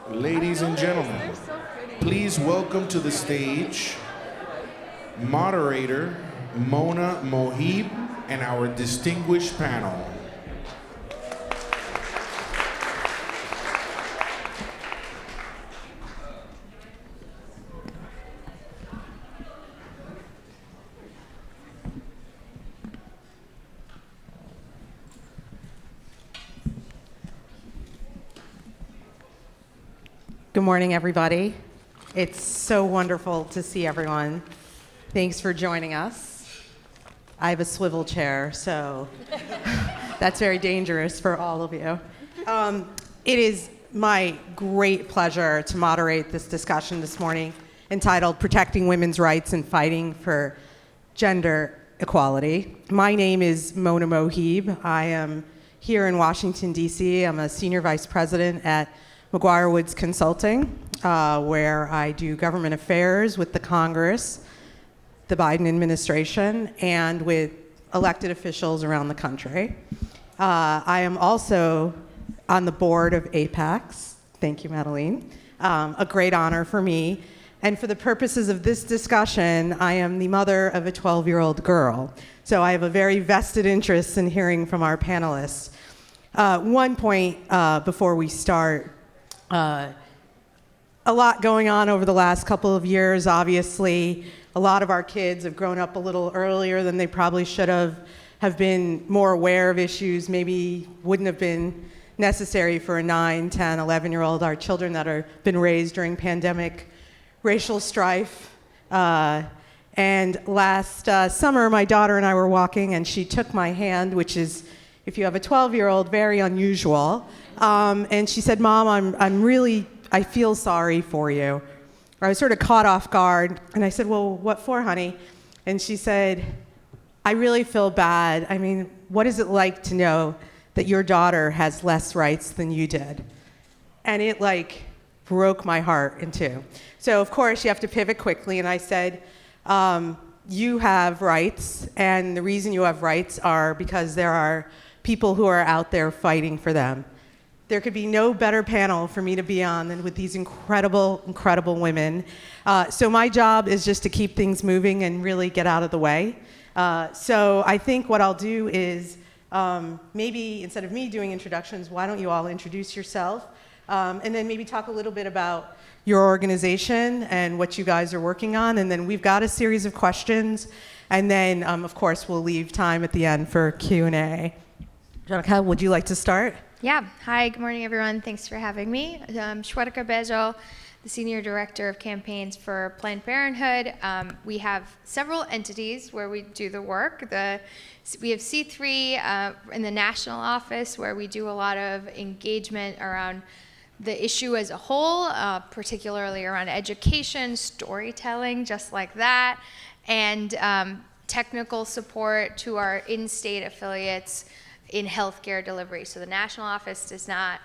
Ladies and gentlemen, please welcome to the stage moderator Mona Mohib and our distinguished panel. Good morning, everybody. It's so wonderful to see everyone. Thanks for joining us. I have a swivel chair, so that's very dangerous for all of you. It is my great pleasure to moderate this discussion this morning entitled Protecting Women's Rights and Fighting for Gender Equality. My name is Mona Mohib. I am here in Washington, D.C. I'm a senior vice president at McGuireWoods Consulting, where I do government affairs with the Congress, the Biden administration, and with elected officials around the country. I am also on the board of APAICS. Thank you, Madeline. A great honor for me. And for the purposes of this discussion, I am the mother of a 12-year-old girl. So I have a very vested interest in hearing from our panelists. One point before we start. A lot going on over the last couple of years, obviously. A lot of our kids have grown up a little earlier than they probably should have been more aware of issues, maybe wouldn't have been necessary for a 9, 10, 11-year-old. Our children that are been raised during pandemic racial strife. And last summer, my daughter and I were walking, and she took my hand, which is, if you have a 12-year-old, very unusual. And she said, "Mom, I feel sorry for you." I was sort of caught off guard, and I said, "Well, what for, honey?" And she said, "I really feel bad. I mean, what is it like to know that your daughter has less rights than you did?" And it broke my heart in two. So of course you have to pivot quickly, and I said, "You have rights, and the reason you have rights are because there are people who are out there fighting for them. There could be no better panel for me to be on than with these incredible, incredible women. So my job is just to keep things moving and really get out of the way. So I think what I'll do is maybe instead of me doing introductions, why don't you all introduce yourself? And then maybe talk a little bit about your organization and what you guys are working on. And then we've got a series of questions. And then, of course, we'll leave time at the end for Q&A. Shwetika, would you like to start? Yeah. Hi, good morning, everyone. Thanks for having me. I'm Shwetika Bejo, the Senior Director of Campaigns for Planned Parenthood. We have several entities where we do the work. We have C3 in the national office, where we do a lot of engagement around the issue as a whole, particularly around education, storytelling, just like that, and technical support to our in-state affiliates in healthcare delivery. So the national office does not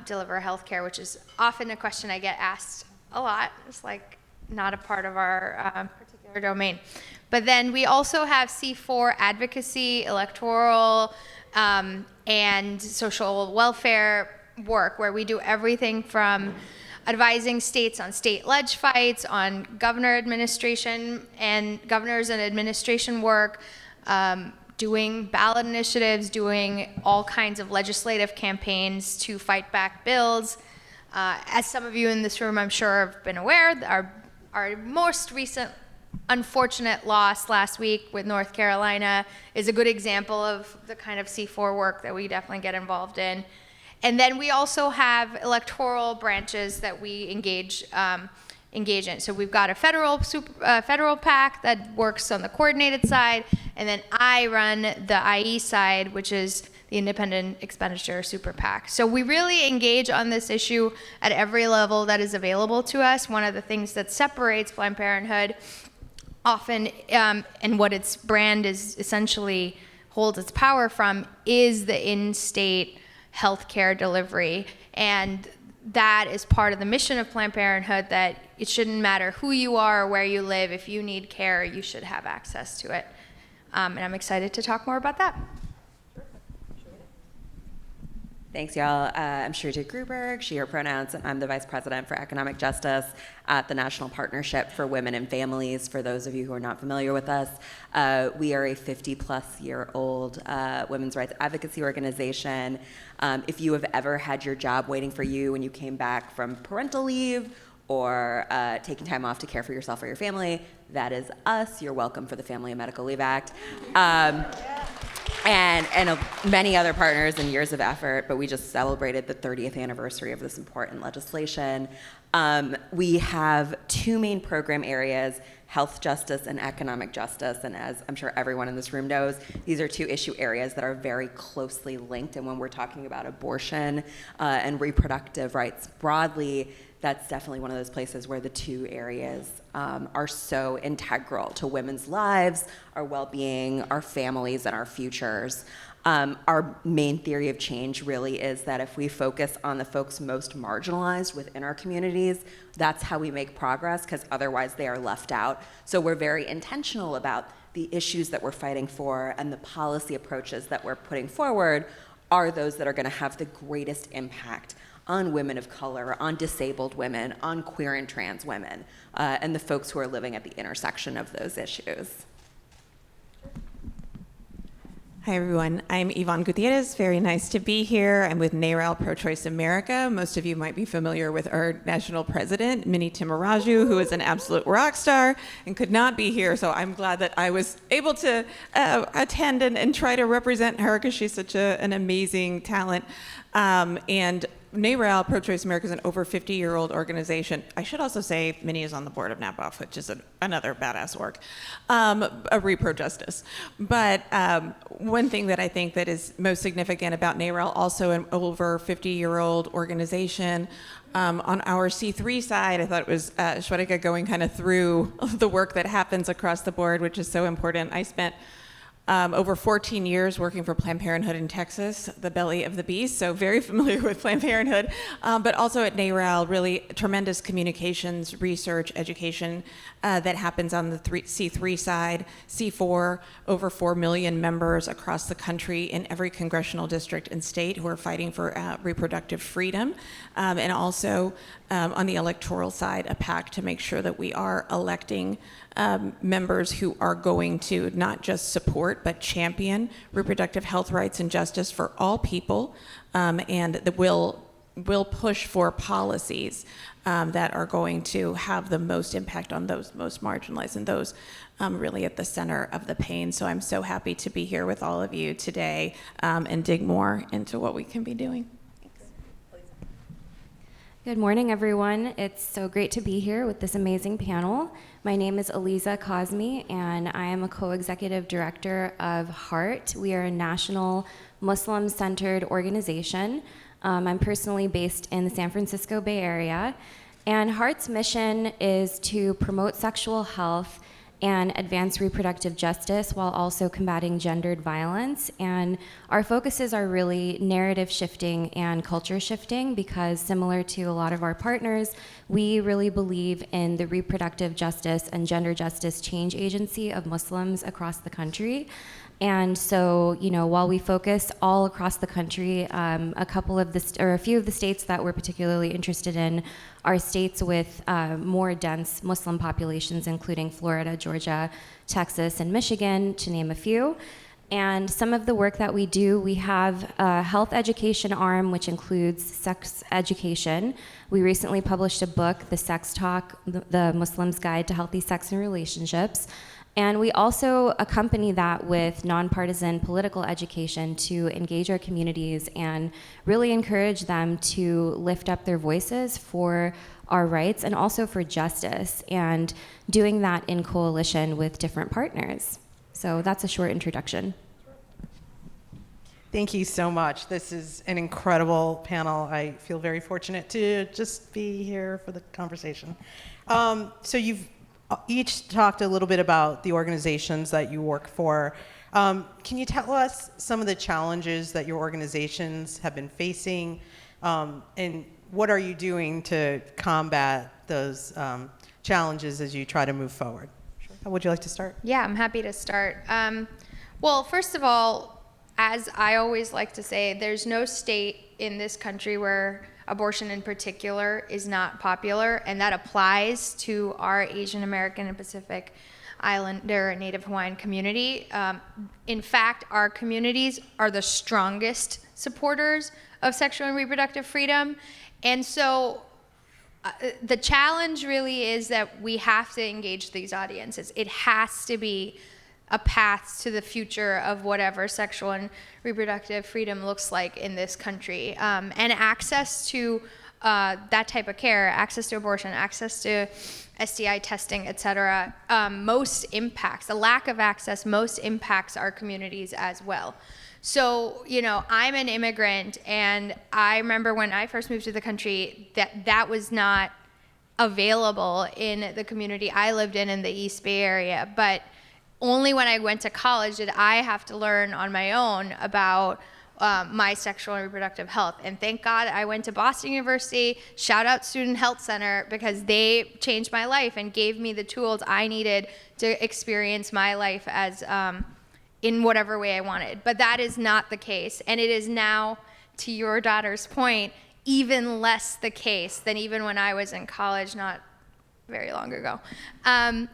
deliver healthcare, which is often a question I get asked a lot. It's not a part of our particular domain. But then we also have C4 advocacy, electoral, and social welfare work, where we do everything from advising states on state ledge fights, on governors and administration work, doing ballot initiatives, doing all kinds of legislative campaigns to fight back bills. As some of you in this room, I'm sure, have been aware, our most recent unfortunate loss last week with North Carolina is a good example of the kind of C4 work that we definitely get involved in. And then we also have electoral branches that we engage in. So we've got a federal PAC that works on the coordinated side, and then I run the IE side, which is the Independent Expenditure Super PAC. So we really engage on this issue at every level that is available to us. One of the things that separates Planned Parenthood often, and what its brand is essentially holds its power from, is the in-state healthcare delivery. And that is part of the mission of Planned Parenthood, that it shouldn't matter who you are or where you live. If you need care, you should have access to it. And I'm excited to talk more about that. Thanks, y'all. I'm Shrita Gruberg, she, her pronouns. I'm the Vice President for Economic Justice at the National Partnership for Women and Families. For those of you who are not familiar with us, we are a 50-plus-year-old women's rights advocacy organization. If you have ever had your job waiting for you when you came back from parental leave or taking time off to care for yourself or your family, that is us. You're welcome for the Family and Medical Leave Act. And many other partners and years of effort, but we just celebrated the 30th anniversary of this important legislation. We have two main program areas, health justice and economic justice, and as I'm sure everyone in this room knows, these are two issue areas that are very closely linked, and when we're talking about abortion and reproductive rights broadly, that's definitely one of those places where the two areas are so integral to women's lives, our well-being, our families, and our futures. Our main theory of change really is that if we focus on the folks most marginalized within our communities, that's how we make progress, because otherwise they are left out. So we're very intentional about the issues that we're fighting for, and the policy approaches that we're putting forward are those that are going to have the greatest impact on women of color, on disabled women, on queer and trans women, and the folks who are living at the intersection of those issues. Hi, everyone. I'm Yvonne Gutierrez. Very nice to be here. I'm with NARAL Pro-Choice America. Most of you might be familiar with our national president, Minnie Timoraju, who is an absolute rock star and could not be here. So I'm glad that I was able to attend and try to represent her because she's such an amazing talent. And NARAL Pro-Choice America is an over 50-year-old organization. I should also say Minnie is on the board of NAPOF, which is another badass org, a repro justice. But one thing that I think that is most significant about NARAL, also an over 50-year-old organization, on our C3 side, I thought it was Shwadika going kind of through the work that happens across the board, which is so important. I spent over 14 years working for Planned Parenthood in Texas, the belly of the beast, so very familiar with Planned Parenthood, but also at NARAL, really tremendous communications, research, education that happens on the C3 side. C4, over 4 million members across the country in every congressional district and state who are fighting for reproductive freedom, and also on the electoral side, a PAC to make sure that we are electing members who are going to not just support but champion reproductive health rights and justice for all people, and that will push for policies that are going to have the most impact on those most marginalized and those really at the center of the pain. So I'm so happy to be here with all of you today and dig more into what we can be doing. Good morning, everyone. It's so great to be here with this amazing panel. My name is Aliza Kazmi, and I am a co-executive director of HEART. We are a national Muslim-centered organization. I'm personally based in the San Francisco Bay Area, and HEART's mission is to promote sexual health and advance reproductive justice while also combating gendered violence. And our focuses are really narrative shifting and culture shifting, because similar to a lot of our partners, we really believe in the reproductive justice and gender justice change agency of Muslims across the country. And so, while we focus all across the country, a few of the states that we're particularly interested in are states with more dense Muslim populations, including Florida, Georgia, Texas, and Michigan, to name a few. And some of the work that we do, we have a health education arm, which includes sex education. We recently published a book, The Sex Talk, The Muslim's Guide to Healthy Sex and Relationships. And we also accompany that with nonpartisan political education to engage our communities and really encourage them to lift up their voices for our rights and also for justice, and doing that in coalition with different partners. So that's a short introduction. Thank you so much. This is an incredible panel. I feel very fortunate to just be here for the conversation. So you've each talked a little bit about the organizations that you work for. Can you tell us some of the challenges that your organizations have been facing, and what are you doing to combat those challenges as you try to move forward? How would you like to start? Yeah, I'm happy to start. Well, first of all, as I always like to say, there's no state in this country where abortion in particular is not popular, and that applies to our Asian American and Pacific Islander and Native Hawaiian community. In fact, our communities are the strongest supporters of sexual and reproductive freedom. And so the challenge really is that we have to engage these audiences. It has to be a path to the future of whatever sexual and reproductive freedom looks like in this country. And access to that type of care, access to abortion, access to STI testing, et cetera, the lack of access most impacts our communities as well. So, I'm an immigrant, and I remember when I first moved to the country that was not available in the community I lived in the East Bay Area. But only when I went to college did I have to learn on my own about my sexual and reproductive health. And thank God I went to Boston University, shout out Student Health Center, because they changed my life and gave me the tools I needed to experience my life as in whatever way I wanted. But that is not the case. And it is now, to your daughter's point, even less the case than even when I was in college, not very long ago.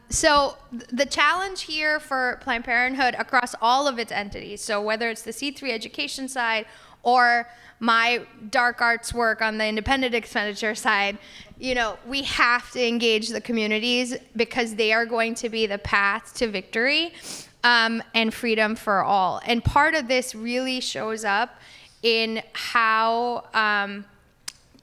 So the challenge here for Planned Parenthood across all of its entities, so whether it's the C3 education side or my dark arts work on the independent expenditure side, we have to engage the communities because they are going to be the path to victory and freedom for all. And part of this really shows up in how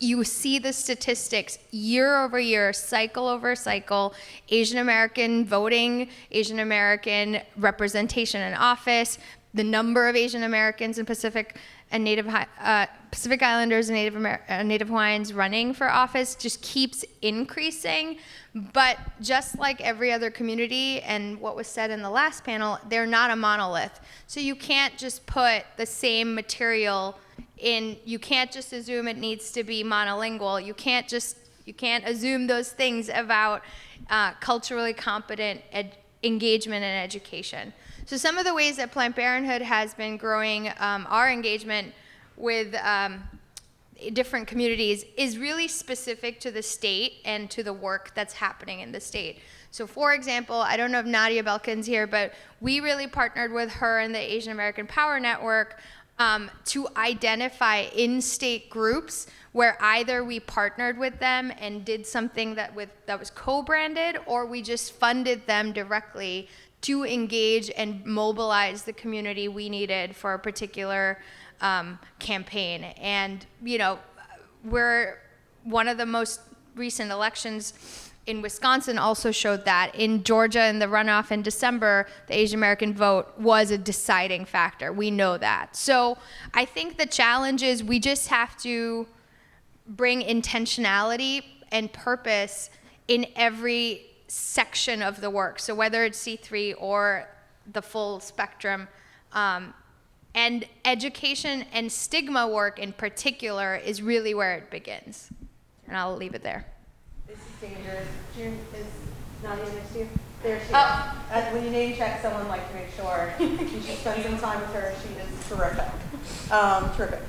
you see the statistics year over year, cycle over cycle, Asian American voting, Asian American representation in office, the number of Asian Americans and Pacific Islanders and Native Hawaiians running for office just keeps increasing. But just like every other community and what was said in the last panel, they're not a monolith. So you can't just put the same material in, you can't just assume it needs to be monolingual. You can't assume those things about culturally competent engagement and education. So some of the ways that Planned Parenthood has been growing our engagement with different communities is really specific to the state and to the work that's happening in the state. So for example, I don't know if Nadia Belkin's here, but we really partnered with her and the Asian American Power Network to identify in-state groups where either we partnered with them and did something that was co-branded, or we just funded them directly to engage and mobilize the community we needed for a particular campaign. And we're one of the most recent elections in Wisconsin also showed that. In Georgia, in the runoff in December, the Asian American vote was a deciding factor. We know that. So I think the challenge is we just have to bring intentionality and purpose in every section of the work. So whether it's C3 or the full spectrum, and education and stigma work in particular is really where it begins. And I'll leave it there. This is dangerous. June, is Nadia next to you? There she is. When you name check someone, like to make sure you should spend some time with her. She is terrific. Terrific.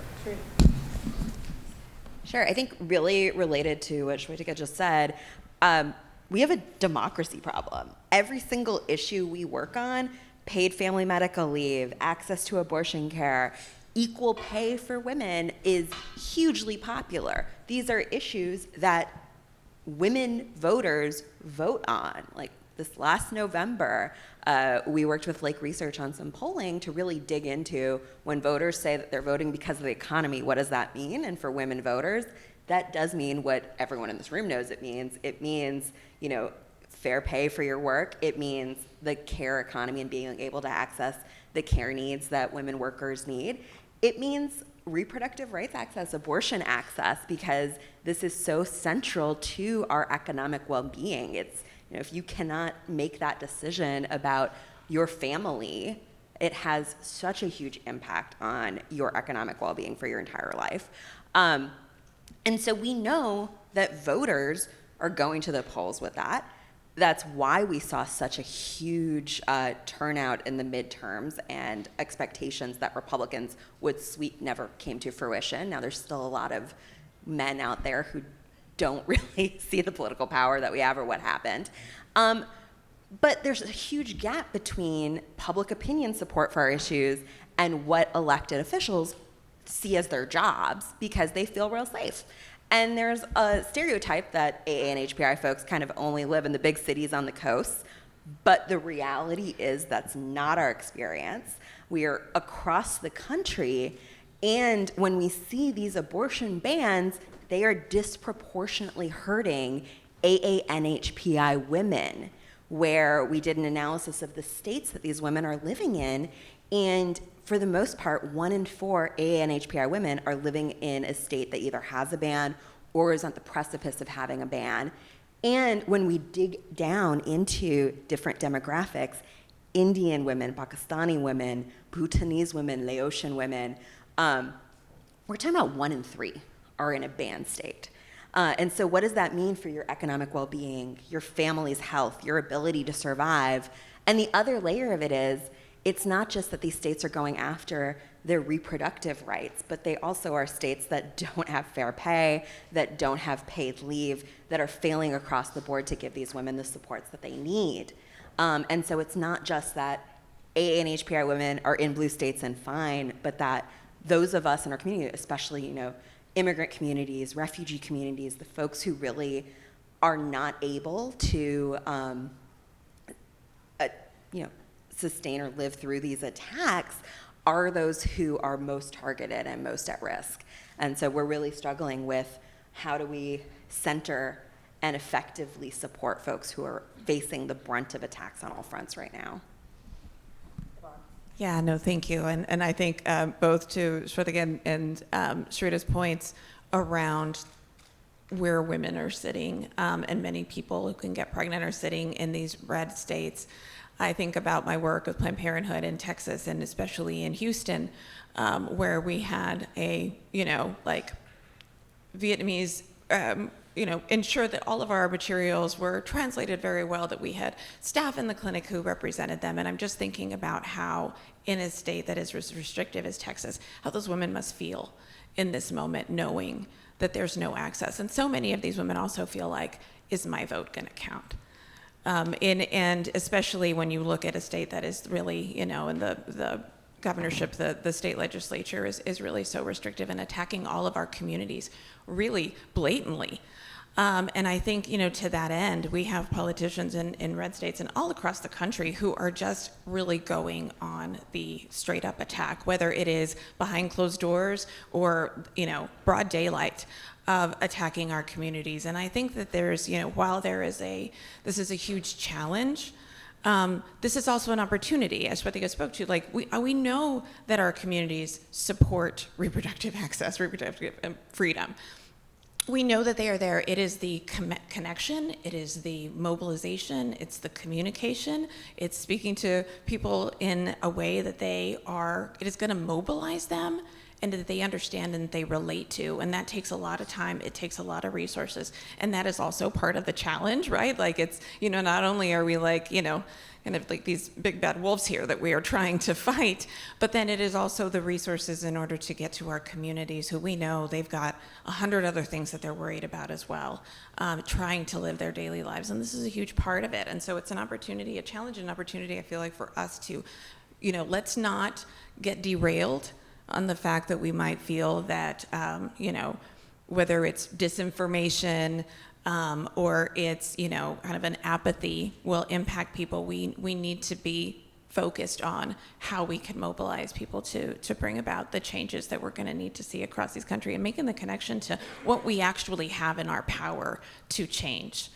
Sure. I think really related to what Shweta just said, we have a democracy problem. Every single issue we work on, paid family medical leave, access to abortion care, equal pay for women, is hugely popular. These are issues that women voters vote on. Like this last November, we worked with Lake Research on some polling to really dig into when voters say that they're voting because of the economy, what does that mean? And for women voters, that does mean what everyone in this room knows it means. It means, fair pay for your work. It means the care economy and being able to access the care needs that women workers need. It means reproductive rights access, abortion access, because this is so central to our economic well-being. It's, if you cannot make that decision about your family, it has such a huge impact on your economic well-being for your entire life. And so we know that voters are going to the polls with that. That's why we saw such a huge turnout in the midterms, and expectations that Republicans would sweep never came to fruition. Now, there's still a lot of men out there who don't really see the political power that we have or what happened. But there's a huge gap between public opinion support for our issues and what elected officials see as their jobs, because they feel real safe. And there's a stereotype that AA and HPI folks kind of only live in the big cities on the coast, but the reality is that's not our experience. We are across the country, and when we see these abortion bans, they are disproportionately hurting AA and HPI women, where we did an analysis of the states that these women are living in, and for the most part, 1 in 4 AA and HPI women are living in a state that either has a ban or is on the precipice of having a ban. And when we dig down into different demographics, Indian women, Pakistani women, Bhutanese women, Laotian women, we're talking about 1 in 3 are in a banned state. And so what does that mean for your economic well-being, your family's health, your ability to survive? And the other layer of it is, it's not just that these states are going after their reproductive rights, but they also are states that don't have fair pay, that don't have paid leave, that are failing across the board to give these women the supports that they need. And so it's not just that AA and HPI women are in blue states and fine, but that those of us in our community, especially, immigrant communities, refugee communities, the folks who really are not able to, sustain or live through these attacks, are those who are most targeted and most at risk. And so we're really struggling with how do we center and effectively support folks who are facing the brunt of attacks on all fronts right now. Yeah, no, thank you. And I think both to Shweta and Shrita's points around where women are sitting, and many people who can get pregnant are sitting in these red states. I think about my work with Planned Parenthood in Texas, and especially in Houston, where we had a, Vietnamese, ensure that all of our materials were translated very well, that we had staff in the clinic who represented them. And I'm just thinking about how, in a state that is as restrictive as Texas, how those women must feel in this moment, knowing that there's no access. And so many of these women also feel like, is my vote going to count? And especially when you look at a state that is really, in the governorship, the state legislature is really so restrictive and attacking all of our communities really blatantly. And I think, to that end, we have politicians in red states and all across the country who are just really going on the straight up attack, whether it is behind closed doors or, broad daylight, of attacking our communities. And I think that there's, while this is a huge challenge, this is also an opportunity, as what they spoke to. Like, we know that our communities support reproductive access, reproductive freedom. We know that they are there. It is the connection, it is the mobilization, it's the communication, it's speaking to people in a way that it is going to mobilize them and that they understand and they relate to. And that takes a lot of time, it takes a lot of resources. And that is also part of the challenge, right? Like, it's, not only are we kind of like these big bad wolves here that we are trying to fight, but then it is also the resources in order to get to our communities who we know they've got 100 other things that they're worried about as well, trying to live their daily lives. And this is a huge part of it. And so it's an opportunity, a challenge, an opportunity, I feel like, for us to, let's not get derailed on the fact that we might feel that, whether it's disinformation, or it's, kind of an apathy will impact people. We need to be focused on how we can mobilize people to bring about the changes that we're going to need to see across this country, and making the connection to what we actually have in our power to change.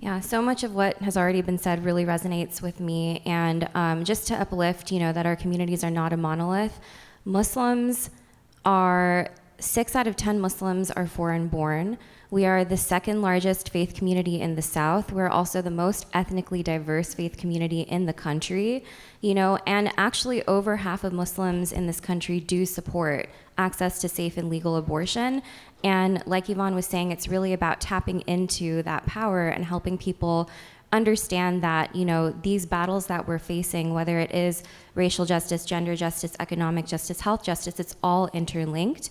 Yeah, so much of what has already been said really resonates with me. And just to uplift, that our communities are not a monolith. Muslims are 6 out of 10 Muslims are foreign born. We are the second largest faith community in the South. We're also the most ethnically diverse faith community in the country, and actually over half of Muslims in this country do support access to safe and legal abortion. And like Yvonne was saying, it's really about tapping into that power and helping people understand that, these battles that we're facing, whether it is racial justice, gender justice, economic justice, health justice, it's all interlinked.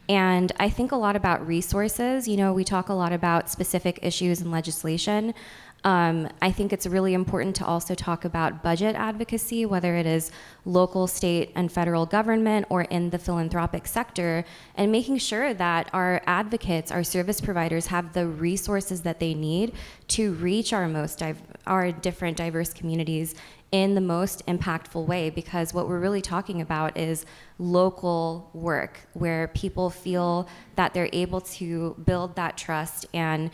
And I think a lot about resources. We talk a lot about specific issues and legislation. I think it's really important to also talk about budget advocacy, whether it is local, state, and federal government or in the philanthropic sector, and making sure that our advocates, our service providers have the resources that they need to reach our different diverse communities in the most impactful way, because what we're really talking about is local work where people feel that they're able to build that trust and,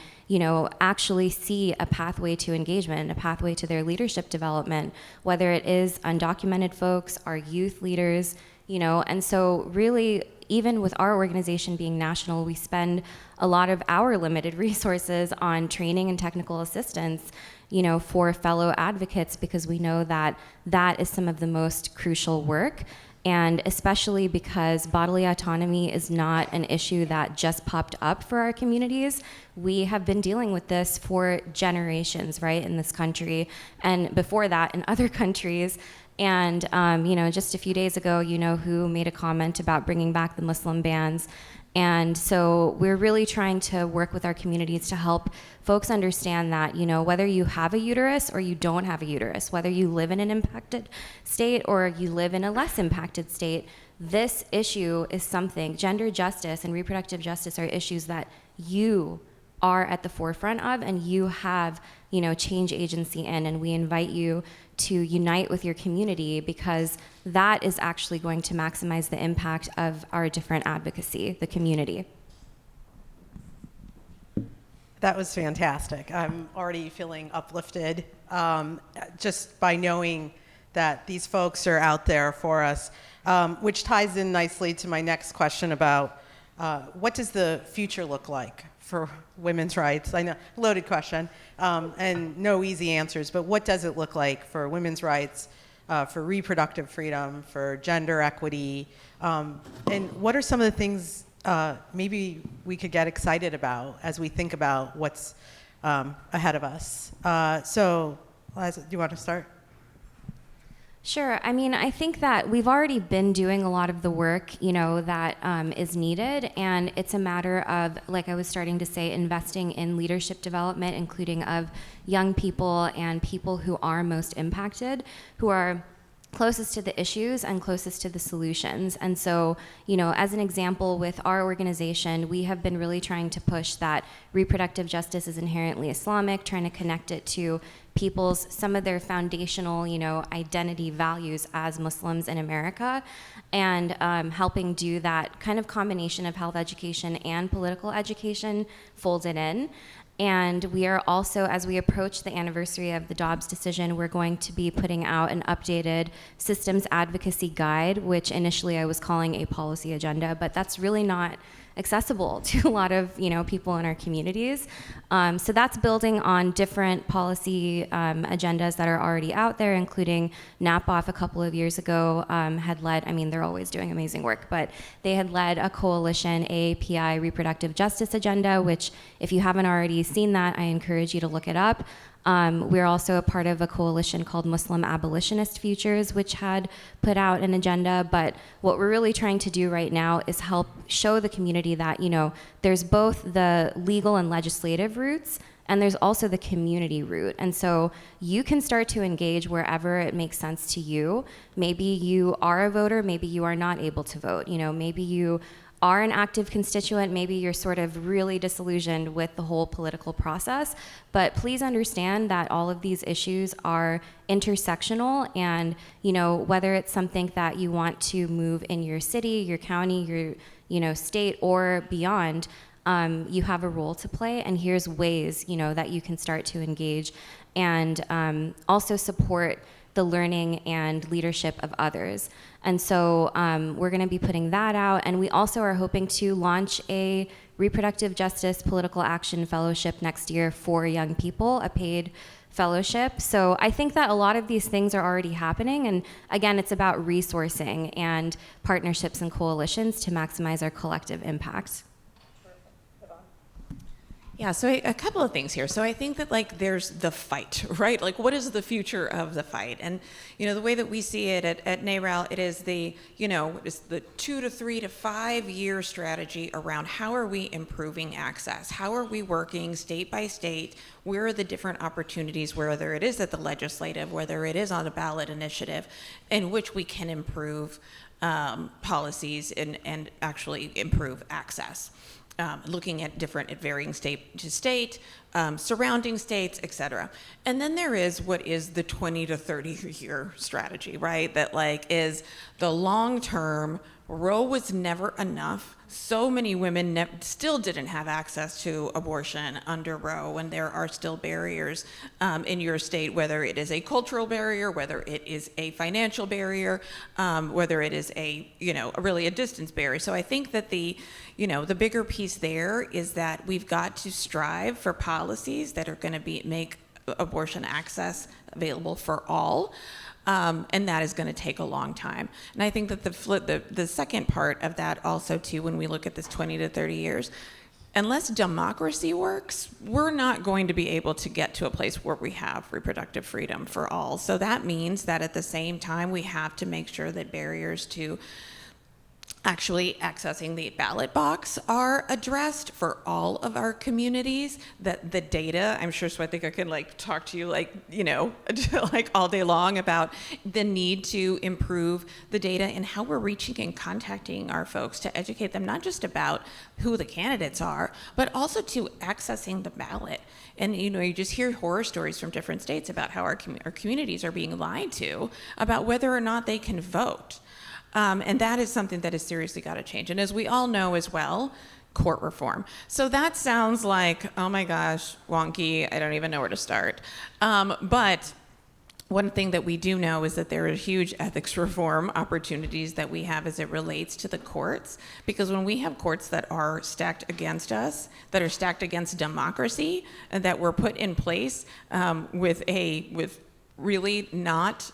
actually see a pathway to engagement, a pathway to their leadership development, whether it is undocumented folks, our youth leaders, and so really, even with our organization being national, we spend a lot of our limited resources on training and technical assistance, for fellow advocates, because we know that that is some of the most crucial work. And especially because bodily autonomy is not an issue that just popped up for our communities. We have been dealing with this for generations, right, in this country, and before that in other countries. And, just a few days ago, who made a comment about bringing back the Muslim bans. And so we're really trying to work with our communities to help folks understand that, whether you have a uterus or you don't have a uterus, whether you live in an impacted state or you live in a less impacted state, this issue is something, gender justice and reproductive justice are issues that you are at the forefront of and you have, change agency in, and we invite you to unite with your community because that is actually going to maximize the impact of our different advocacy, the community. That was fantastic. I'm already feeling uplifted just by knowing that these folks are out there for us, which ties in nicely to my next question about what does the future look like for women's rights? I know, loaded question, and no easy answers, but what does it look like for women's rights, for reproductive freedom, for gender equity, and what are some of the things maybe we could get excited about as we think about what's ahead of us? So, Liza, do you want to start? Sure. I think that we've already been doing a lot of the work, that is needed. And it's a matter of, like I was starting to say, investing in leadership development, including of young people and people who are most impacted, who are closest to the issues and closest to the solutions. And so, as an example, with our organization, we have been really trying to push that reproductive justice is inherently Islamic, trying to connect it to some of their foundational, identity values as Muslims in America, and helping do that kind of combination of health education and political education folded in. And we are also, as we approach the anniversary of the Dobbs decision, we're going to be putting out an updated systems advocacy guide, which initially I was calling a policy agenda, but that's really not accessible to a lot of people in our communities. So that's building on different policy agendas that are already out there, including NAPOF a couple of years ago had led, they're always doing amazing work, but they had led a coalition, API reproductive justice agenda, which if you haven't already seen that, I encourage you to look it up. We're also a part of a coalition called Muslim Abolitionist Futures, which had put out an agenda. But what we're really trying to do right now is help show the community that, there's both the legal and legislative routes, and there's also the community route. And so you can start to engage wherever it makes sense to you. Maybe you are a voter, maybe you are not able to vote. Maybe you are an active constituent, maybe you're sort of really disillusioned with the whole political process, but please understand that all of these issues are intersectional, and whether it's something that you want to move in your city, your county, your state, or beyond, you have a role to play, and here's ways that you can start to engage and also support the learning and leadership of others. And so we're going to be putting that out. And we also are hoping to launch a reproductive justice political action fellowship next year for young people, a paid fellowship. So I think that a lot of these things are already happening. And again, it's about resourcing and partnerships and coalitions to maximize our collective impact. Yeah, so a couple of things here. So I think that like there's the fight, right? Like what is the future of the fight? And the way that we see it at NARAL, it is it's the 2 to 3 to 5 year strategy around how are we improving access? How are we working state by state? Where are the different opportunities, whether it is at the legislative, whether it is on a ballot initiative, in which we can improve policies and actually improve access? Looking at varying state to state, surrounding states, et cetera. And then there is what is the 20 to 30 year strategy, right? That like is the long-term, Roe was never enough. So many women still didn't have access to abortion under Roe, and there are still barriers in your state, whether it is a cultural barrier, whether it is a financial barrier, whether it is really a distance barrier. So I think that the bigger piece there is that we've got to strive for policies that are going to make abortion access available for all. And that is going to take a long time. And I think that the second part of that also too, when we look at this 20 to 30 years, unless democracy works, we're not going to be able to get to a place where we have reproductive freedom for all. So that means that at the same time, we have to make sure that barriers to actually accessing the ballot box are addressed for all of our communities, that the data, I'm sure Swetika can talk to you all day long about the need to improve the data and how we're reaching and contacting our folks to educate them, not just about who the candidates are, but also to accessing the ballot. And you just hear horror stories from different states about how our communities are being lied to about whether or not they can vote. And that is something that has seriously got to change. And as we all know as well, court reform. So that sounds like, oh my gosh, wonky, I don't even know where to start. But one thing that we do know is that there are huge ethics reform opportunities that we have as it relates to the courts. Because when we have courts that are stacked against us, that are stacked against democracy, and that were put in place with really not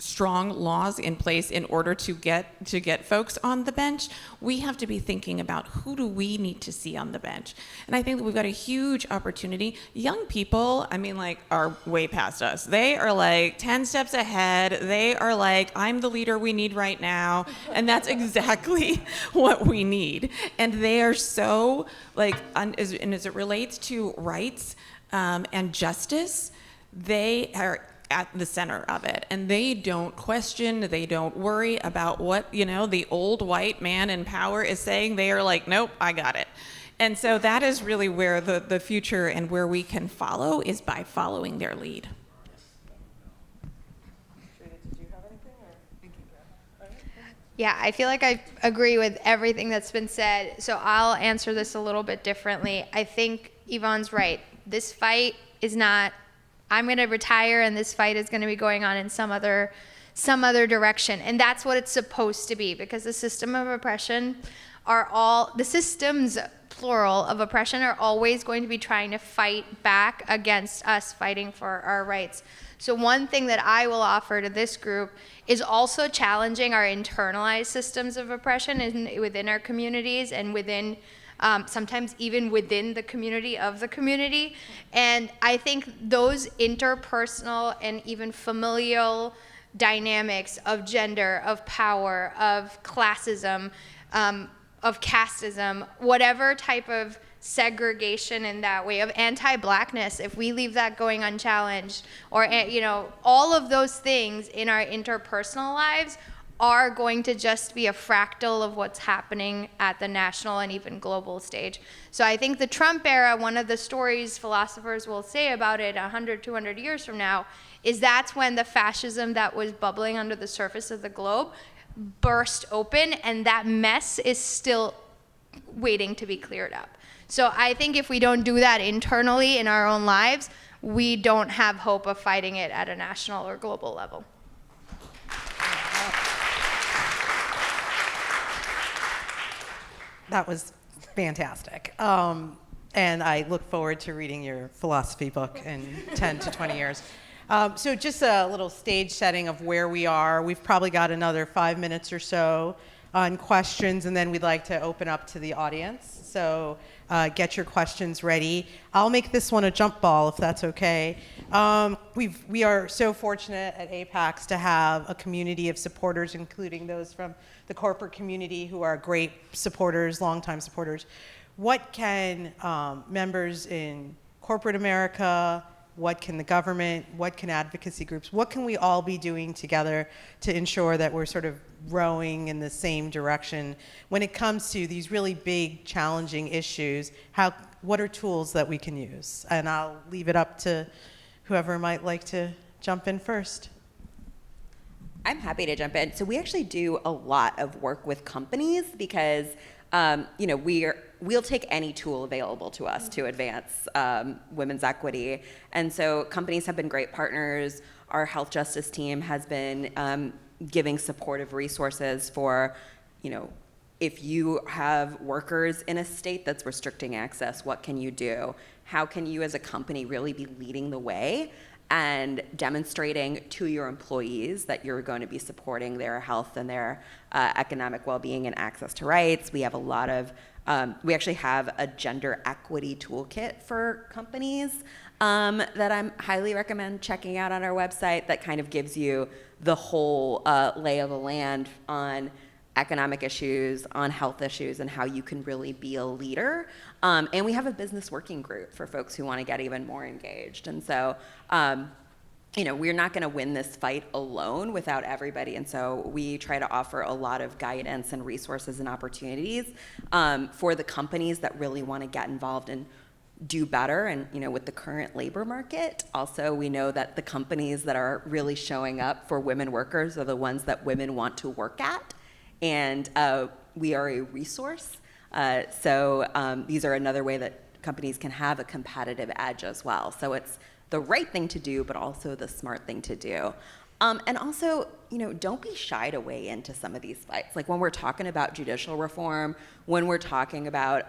strong laws in place in order to get folks on the bench, we have to be thinking about who do we need to see on the bench. And I think that we've got a huge opportunity. Young people, are way past us. They are 10 steps ahead. They are I'm the leader we need right now. And that's exactly what we need. And they are so as it relates to rights and justice, they are at the center of it, and they don't question, they don't worry about what the old white man in power is saying. They are nope, I got it. And so that is really where the future and where we can follow is by following their lead. Yeah, I feel like I agree with everything that's been said, so I'll answer this a little bit differently. I think Yvonne's right. This fight is not, I'm going to retire and this fight is going to be going on in some other direction. And that's what it's supposed to be, because the system of oppression the systems, plural, of oppression are always going to be trying to fight back against us fighting for our rights. So one thing that I will offer to this group is also challenging our internalized systems of oppression within our communities and within sometimes even within the community of the community. And I think those interpersonal and even familial dynamics of gender, of power, of classism, of casteism, whatever type of segregation in that way, of anti-blackness, if we leave that going unchallenged, or all of those things in our interpersonal lives are going to just be a fractal of what's happening at the national and even global stage. So I think the Trump era, one of the stories philosophers will say about it 100, 200 years from now, is that's when the fascism that was bubbling under the surface of the globe burst open, and that mess is still waiting to be cleared up. So I think if we don't do that internally in our own lives, we don't have hope of fighting it at a national or global level. That was fantastic. And I look forward to reading your philosophy book in 10 to 20 years. So just a little stage setting of where we are. We've probably got another 5 minutes or so on questions, and then we'd like to open up to the audience. So get your questions ready. I'll make this one a jump ball, if that's okay. We are so fortunate at APAICS to have a community of supporters, including those from the corporate community who are great supporters, longtime supporters. What can members in corporate America, what can the government, what can advocacy groups, what can we all be doing together to ensure that we're sort of rowing in the same direction when it comes to these really big, challenging issues? What are tools that we can use? And I'll leave it up to whoever might like to jump in first. I'm happy to jump in. So we actually do a lot of work with companies because we'll take any tool available to us to advance women's equity. And so companies have been great partners. Our health justice team has been giving supportive resources for, if you have workers in a state that's restricting access, what can you do? How can you as a company really be leading the way and demonstrating to your employees that you're going to be supporting their health and their economic well-being and access to rights? We have we actually have a gender equity toolkit for companies that I highly recommend checking out on our website that kind of gives you the whole lay of the land on economic issues, on health issues, and how you can really be a leader. And we have a business working group for folks who want to get even more engaged. And so, we're not going to win this fight alone without everybody. And so we try to offer a lot of guidance and resources and opportunities for the companies that really want to get involved and do better. And, with the current labor market, also we know that the companies that are really showing up for women workers are the ones that women want to work at. And we are a resource. So these are another way that companies can have a competitive edge as well. So it's the right thing to do, but also the smart thing to do. And also, don't be shied away into some of these fights. Like when we're talking about judicial reform, when we're talking about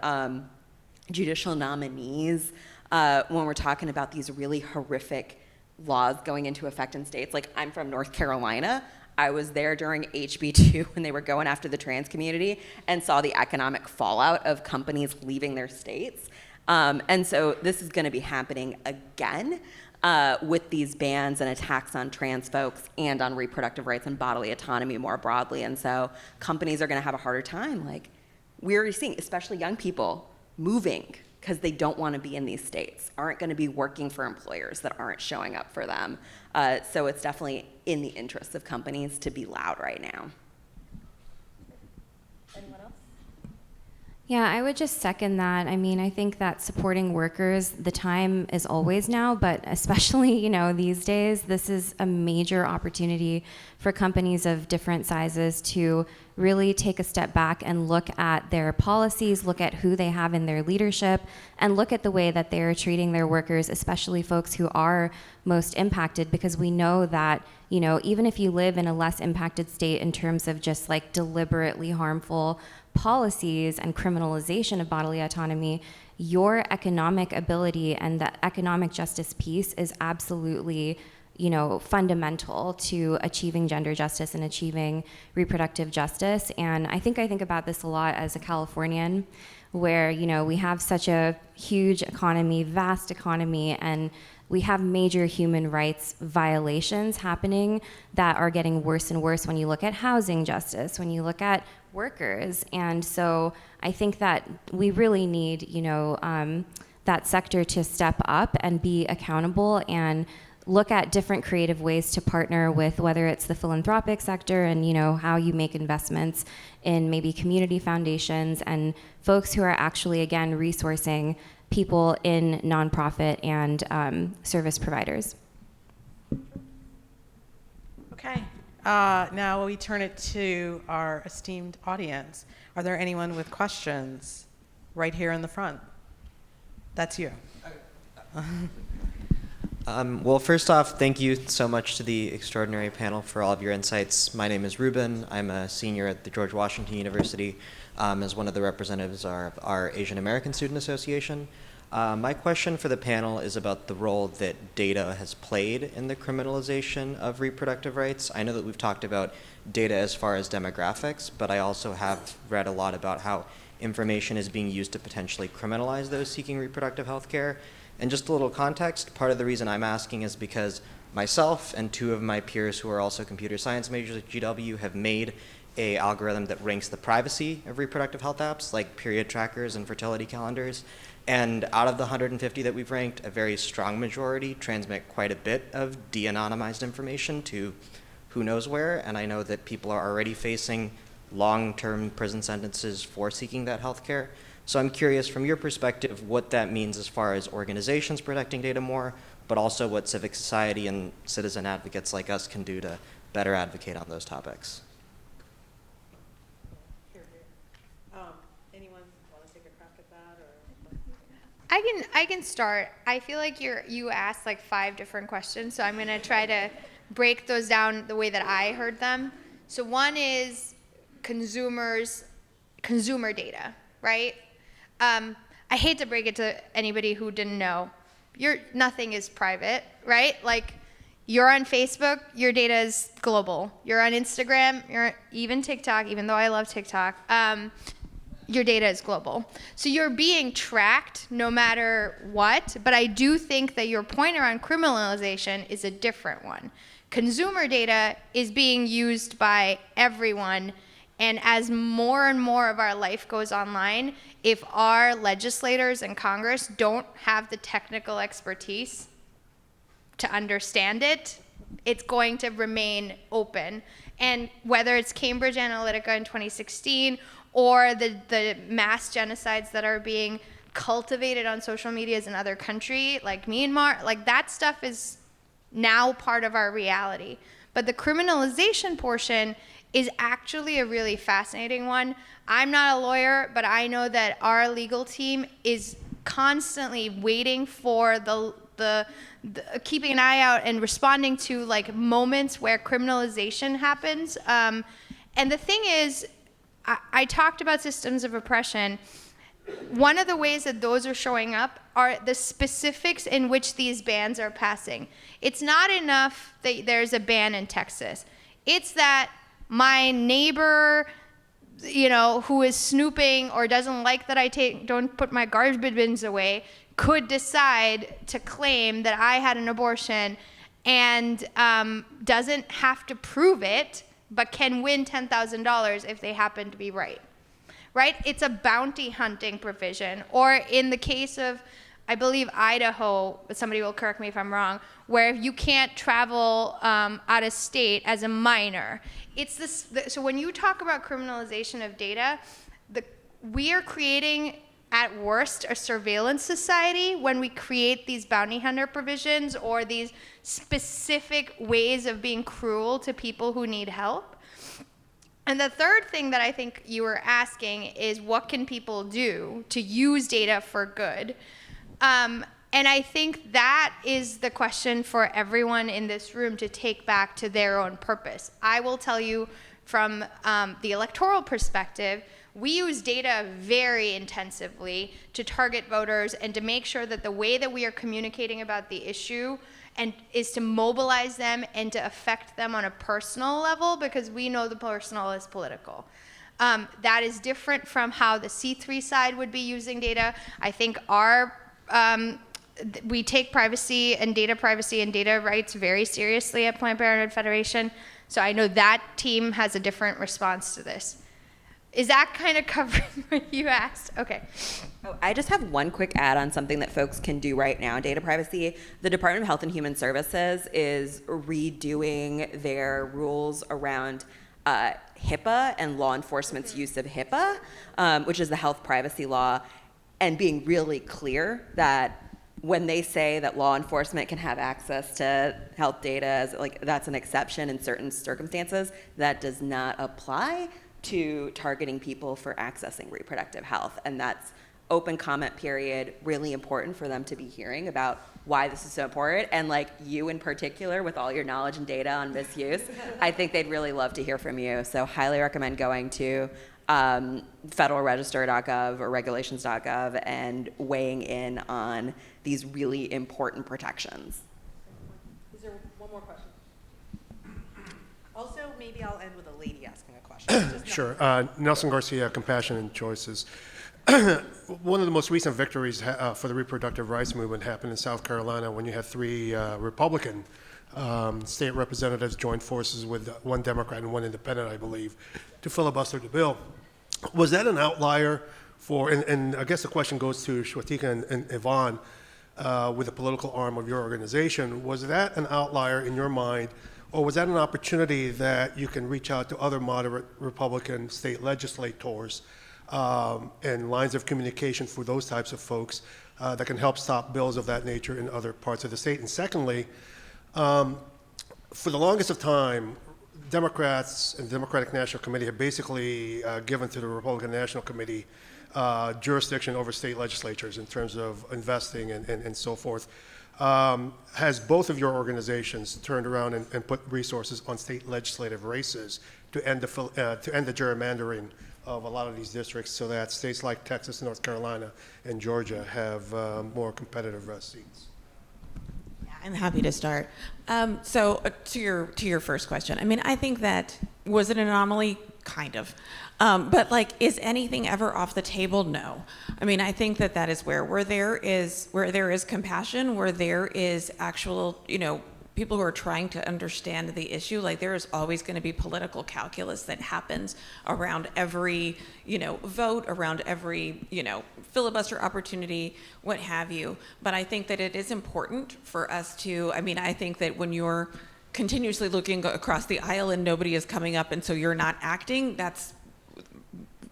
judicial nominees, when we're talking about these really horrific laws going into effect in states. Like I'm from North Carolina. I was there during HB2 when they were going after the trans community and saw the economic fallout of companies leaving their states. And so this is going to be happening again with these bans and attacks on trans folks and on reproductive rights and bodily autonomy more broadly. And so companies are going to have a harder time. Like we're already seeing, especially young people, moving because they don't want to be in these states, aren't going to be working for employers that aren't showing up for them. So it's definitely in the interest of companies to be loud right now. Anyone else? Yeah, I would just second that. I mean, I think that supporting workers, the time is always now, but especially, these days, this is a major opportunity for companies of different sizes to really take a step back and look at their policies, look at who they have in their leadership, and look at the way that they're treating their workers, especially folks who are most impacted, because we know that, even if you live in a less impacted state in terms of just like deliberately harmful policies and criminalization of bodily autonomy, your economic ability and the economic justice piece is absolutely fundamental to achieving gender justice and achieving reproductive justice. And I think about this a lot as a Californian, where, we have such a huge economy, vast economy, and we have major human rights violations happening that are getting worse and worse when you look at housing justice, when you look at workers. And so I think that we really need, that sector to step up and be accountable and look at different creative ways to partner with, whether it's the philanthropic sector and how you make investments in maybe community foundations and folks who are actually, again, resourcing people in nonprofit and service providers. Okay. Now we turn it to our esteemed audience. Are there anyone with questions? Right here in the front. That's you. Well, first off, thank you so much to the extraordinary panel for all of your insights. My name is Ruben. I'm a senior at the George Washington University as one of the representatives of our Asian American Student Association. My question for the panel is about the role that data has played in the criminalization of reproductive rights. I know that we've talked about data as far as demographics, but I also have read a lot about how information is being used to potentially criminalize those seeking reproductive health care. And just a little context, part of the reason I'm asking is because myself and two of my peers who are also computer science majors at GW have made an algorithm that ranks the privacy of reproductive health apps like period trackers and fertility calendars. And out of the 150 that we've ranked, a very strong majority transmit quite a bit of de-anonymized information to who knows where. And I know that people are already facing long-term prison sentences for seeking that health care. So I'm curious, from your perspective, what that means as far as organizations protecting data more, but also what civic society and citizen advocates like us can do to better advocate on those topics. Anyone want to take a crack at that? I can start. I feel like you asked like 5 different questions, so I'm going to try to break those down the way that I heard them. So one is consumer data, right? I hate to break it to anybody who didn't know. Nothing is private, right? Like, you're on Facebook, your data is global. You're on Instagram, even TikTok, even though I love TikTok, your data is global. So you're being tracked no matter what, but I do think that your point around criminalization is a different one. Consumer data is being used by everyone. And as more and more of our life goes online, if our legislators and Congress don't have the technical expertise to understand it, it's going to remain open. And whether it's Cambridge Analytica in 2016 or the mass genocides that are being cultivated on social medias in other countries like Myanmar, like that stuff is now part of our reality. But the criminalization portion is actually a really fascinating one. I'm not a lawyer, but I know that our legal team is constantly waiting for the keeping an eye out and responding to like moments where criminalization happens. And the thing is, I talked about systems of oppression. One of the ways that those are showing up are the specifics in which these bans are passing. It's not enough that there's a ban in Texas. It's that my neighbor, who is snooping or doesn't like that I don't put my garbage bins away, could decide to claim that I had an abortion and doesn't have to prove it, but can win $10,000 if they happen to be right. Right? It's a bounty hunting provision. Or in the case of, I believe, Idaho, but somebody will correct me if I'm wrong, where you can't travel out of state as a minor. It's this. So when you talk about criminalization of data, we are creating, at worst, a surveillance society when we create these bounty hunter provisions or these specific ways of being cruel to people who need help. And the third thing that I think you were asking is, what can people do to use data for good? And I think that is the question for everyone in this room to take back to their own purpose. I will tell you from the electoral perspective, we use data very intensively to target voters and to make sure that the way that we are communicating about the issue is to mobilize them and to affect them on a personal level, because we know the personal is political. That is different from how the C3 side would be using data. I think we take privacy and data rights very seriously at Planned Parenthood Federation. So I know that team has a different response to this. Is that kind of covering what you asked? Okay. Oh, I just have one quick add on something that folks can do right now in data privacy. The Department of Health and Human Services is redoing their rules around HIPAA and law enforcement's use of HIPAA, which is the health privacy law, and being really clear that when they say that law enforcement can have access to health data, that's an exception in certain circumstances, that does not apply to targeting people for accessing reproductive health. And that's open comment period really important for them to be hearing about why this is so important. And like you in particular, with all your knowledge and data on misuse, I think they'd really love to hear from you. So highly recommend going to federalregister.gov or regulations.gov and weighing in on these really important protections. Is there one more question? Also, maybe I'll end with a lady asking a question. Sure. Nelson Garcia, Compassion and Choices. One of the most recent victories for the reproductive rights movement happened in South Carolina when you had 3 Republican state representatives join forces with 1 Democrat and 1 independent, I believe, to filibuster the bill. Was that an outlier for, and I guess the question goes to Shwatika and Yvonne, with the political arm of your organization, was that an outlier in your mind, or was that an opportunity that you can reach out to other moderate Republican state legislators and lines of communication for those types of folks that can help stop bills of that nature in other parts of the state? And secondly, for the longest of time, Democrats and the Democratic National Committee have basically given to the Republican National Committee jurisdiction over state legislatures in terms of investing and so forth. Has both of your organizations turned around and put resources on state legislative races to end the gerrymandering of a lot of these districts so that states like Texas, North Carolina, and Georgia have more competitive seats? I'm happy to start. So to your first question, I mean, I think that was an anomaly, kind of. But like, is anything ever off the table? No. I mean, I think that is where there is compassion, where there is actual, people who are trying to understand the issue. Like, there is always going to be political calculus that happens around every, vote, around every, filibuster opportunity, what have you. But I think that it is important for us to, I think that when you're continuously looking across the aisle and nobody is coming up and so you're not acting,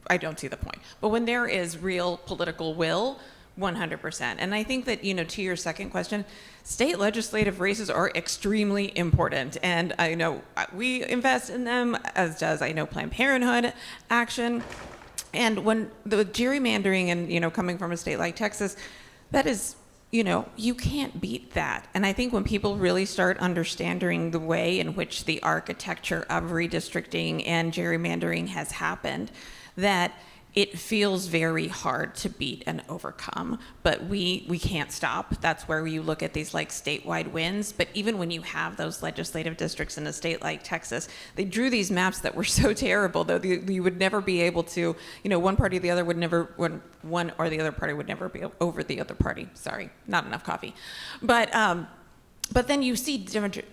I don't see the point. But when there is real political will, 100%. And I think that, to your second question, state legislative races are extremely important. And I know we invest in them, as does, Planned Parenthood Action. And when the gerrymandering and, coming from a state like Texas, that is, you can't beat that. And I think when people really start understanding the way in which the architecture of redistricting and gerrymandering has happened, that it feels very hard to beat and overcome, but we can't stop. That's where you look at these like statewide wins. But even when you have those legislative districts in a state like Texas, they drew these maps that were so terrible, though you would never be able to, one party or the other would never, one or the other party would never be over the other party. Sorry, not enough coffee. But then you see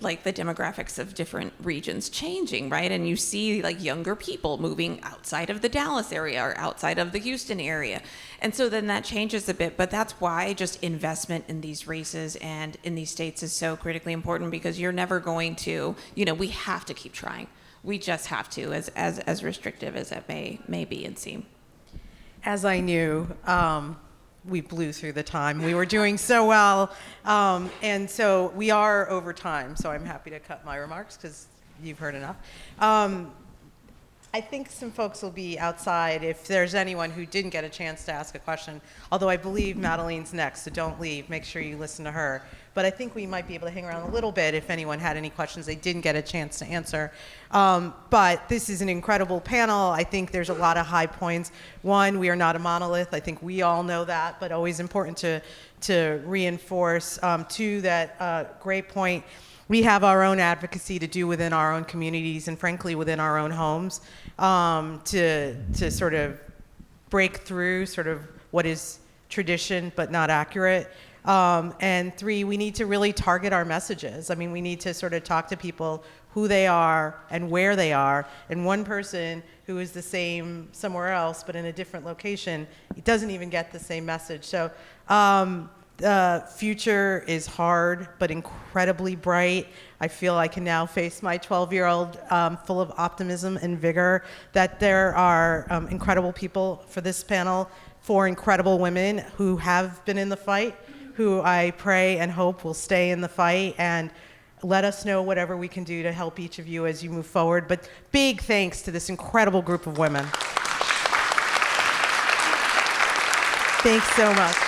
like the demographics of different regions changing, right? And you see like younger people moving outside of the Dallas area or outside of the Houston area. And so then that changes a bit, but that's why just investment in these races and in these states is so critically important, because you're never going to, we have to keep trying. We just have to, as restrictive as it may be and seem. As I knew, we blew through the time. We were doing so well. And so we are over time, so I'm happy to cut my remarks because you've heard enough. I think some folks will be outside if there's anyone who didn't get a chance to ask a question, although I believe Madeline's next, so don't leave. Make sure you listen to her. But I think we might be able to hang around a little bit if anyone had any questions they didn't get a chance to answer. But this is an incredible panel. I think there's a lot of high points. One, we are not a monolith. I think we all know that, but always important to reinforce. Two, that great point. We have our own advocacy to do within our own communities and frankly within our own homes to sort of break through sort of what is tradition but not accurate. And three, we need to really target our messages. I mean, we need to sort of talk to people who they are and where they are. And one person who is the same somewhere else but in a different location, it doesn't even get the same message. So the future is hard but incredibly bright. I feel I can now face my 12-year-old full of optimism and vigor, that there are incredible people for this panel, 4 incredible women who have been in the fight, who I pray and hope will stay in the fight, and let us know whatever we can do to help each of you as you move forward. But big thanks to this incredible group of women. Thanks so much.